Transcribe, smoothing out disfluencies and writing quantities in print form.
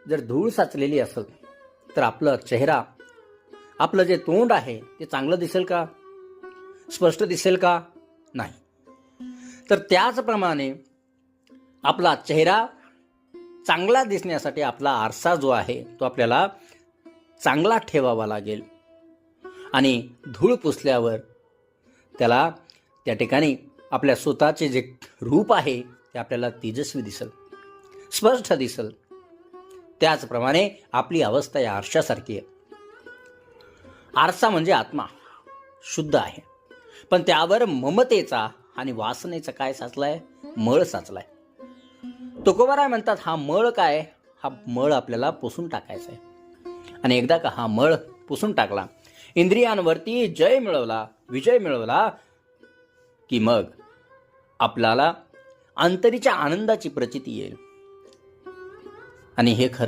जर धूळ साचलेली असेल तर आपला चेहरा, आपलं जे तोंड आहे ते चांगलं दिसेल का? स्पष्ट दिसेल का? नाही. तर त्याचप्रमाणे आपला चेहरा चांगला दिसण्यासाठी आपला आरसा जो आहे तो आपल्याला चांगला ठेवावा लागेल आणि धूळ पुसल्यावर त्याला त्या ठिकाणी आपल्या स्वतःचे जे रूप आहे ते आपल्याला तेजस्वी दिसेल, स्पष्ट दिसेल. त्याचप्रमाणे आपली अवस्था या आरशासारखी आहे. आरसा म्हणजे आत्मा शुद्ध आहे, पण त्यावर ममतेचा आणि वासनेचा काय साचलाय? मळ साचलाय. तुकोबाराय म्हणतात हा मळ काय? हा मळ आपल्याला पुसून टाकायचा आहे. आणि एकदा का हा मळ पुसून टाकला, इंद्रियांवरती जय मिळवला, विजय मिळवला, की मग आपल्याला अंतरीच्या आनंदाची प्रचिती येईल. आणि हे खरं